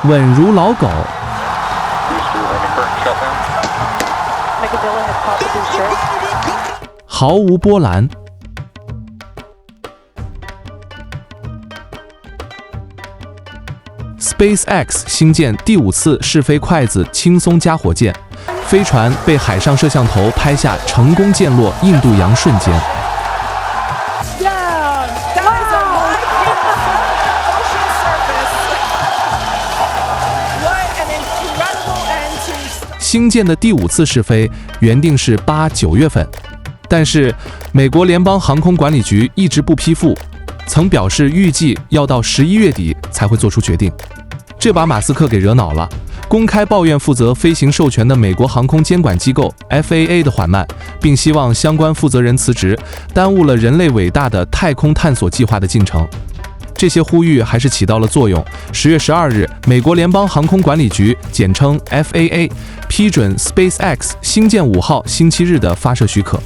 稳如老狗。毫无波澜。SpaceX 星舰第五次试飞筷子轻松夹火箭，飞船被海上摄像头拍下成功溅落印度洋瞬间。星舰的第五次试飞原定是8、9月份，但是美国联邦航空管理局一直不批复，曾表示预计要到11月底才会做出决定。这把马斯克给惹恼了，公开抱怨负责飞行授权的美国航空监管机构 FAA 的缓慢，并希望相关负责人辞职，耽误了人类伟大的太空探索计划的进程。这些呼吁还是起到了作用。10月12日，美国联邦航空管理局简称 FAA 批准 SpaceX 星舰5号星期日的发射许可。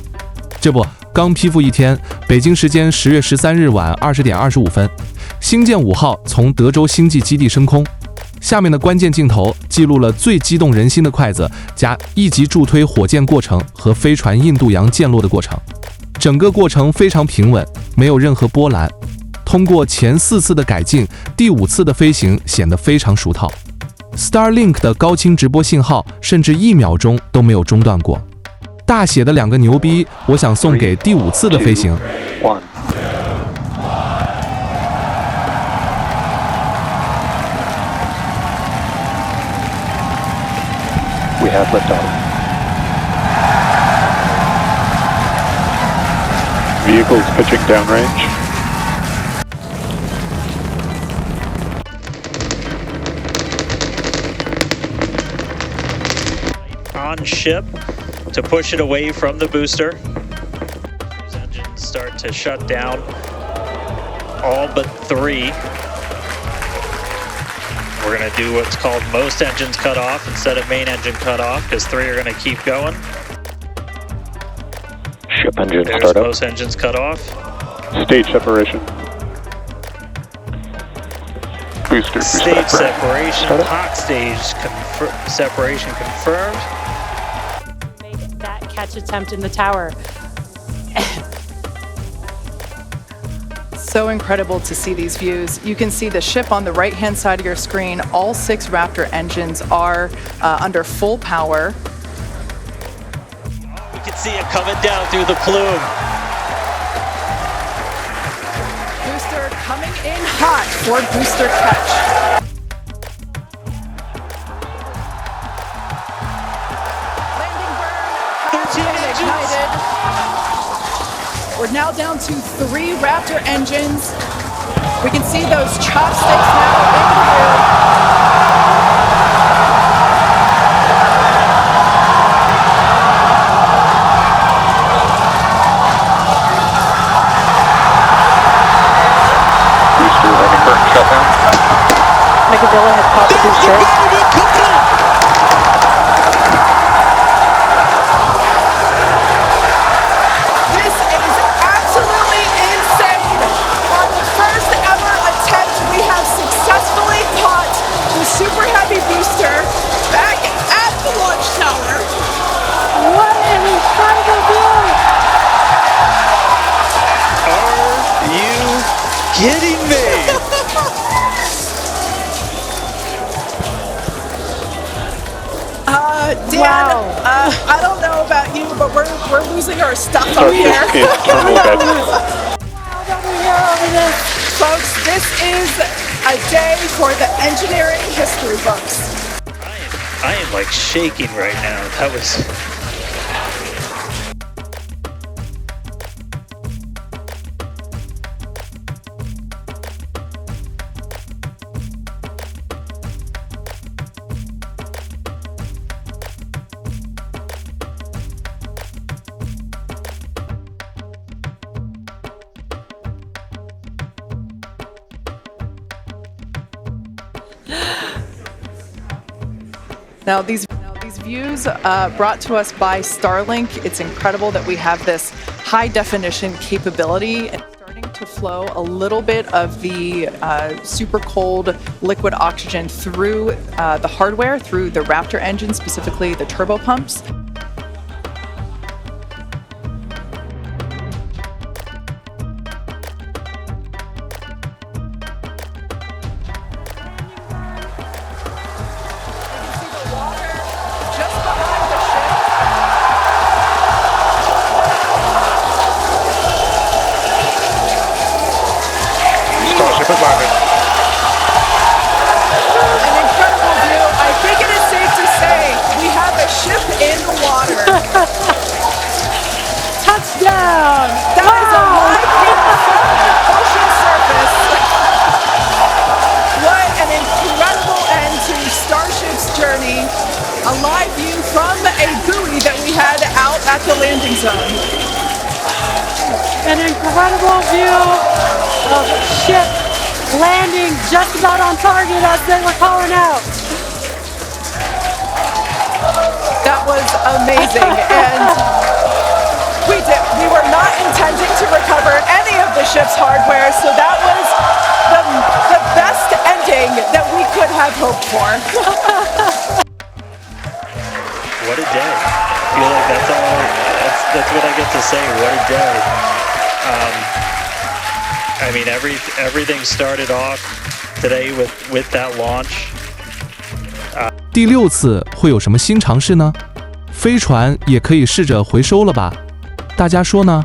这不，刚批复一天，北京时间10月13日晚20点25分，星舰5号从德州星际基地升空。下面的关键镜头记录了最激动人心的筷子夹一级助推火箭过程和飞船印度洋溅落的过程。整个过程非常平稳，没有任何波澜。通过前4次的改进，第5次的飞行显得非常熟套。Starlink 的高清直播信号甚至1秒钟都没有中断过。大写的2个牛逼，我想送给第5次的飞行。We have liftoff. Vehicles pitching downrange. On ship to push it away from the booster. Those engines start to shut down. All but 3. We're going to do what's called most engines cut off instead of main engine cut off, because 3 are going to keep going. Ship engine There's startup. most engines cut off. Stage separation. Booster Stage separation. Startup. Hot stage separation confirmed. Make that catch attempt in the tower. So incredible to see these views. You can see the ship on the right-hand side of your screen. All 6 Raptor engines are under full power. You can see it coming down through the plume. Booster coming in hot for booster catch. Landing burn has been ignited. We're now down to 3 Raptor engines. We can see those chopsticks now in the air. Booster landing burn shutdown. Megavilla has popped the booster. Super Heavy booster back at the launch tower. What an incredible view! Are you kidding me? Dan, Wow. I don't know about you, but we're losing our stuff up here. Starship terminal guidance. Over this. Folks, this is a day for the engineering history books. I am like shaking right now. That was. Now these views brought to us by Starlink. It's incredible that we have this high definition capability and starting to to flow a little bit of the super cold liquid oxygen through the hardware, through the Raptor engine, specifically the turbo pumps. Starship has landed. An incredible view. I think it is safe to say we have a ship in the water. Touchdown! That is a live view from the ocean surface. What an incredible end to Starship's journey. A live view from a buoy that we had out at the landing zone. An incredible view of ship landing just about on target as they were calling out. That was amazing. And we were not intending to recover any of the ship's hardware, so that was the best ending that we could have hoped for. What a day. I feel like that's what I get to say. What a day. I mean, everything started off today with that launch. 第6次会有什么新尝试呢？飞船也可以试着回收了吧？大家说呢？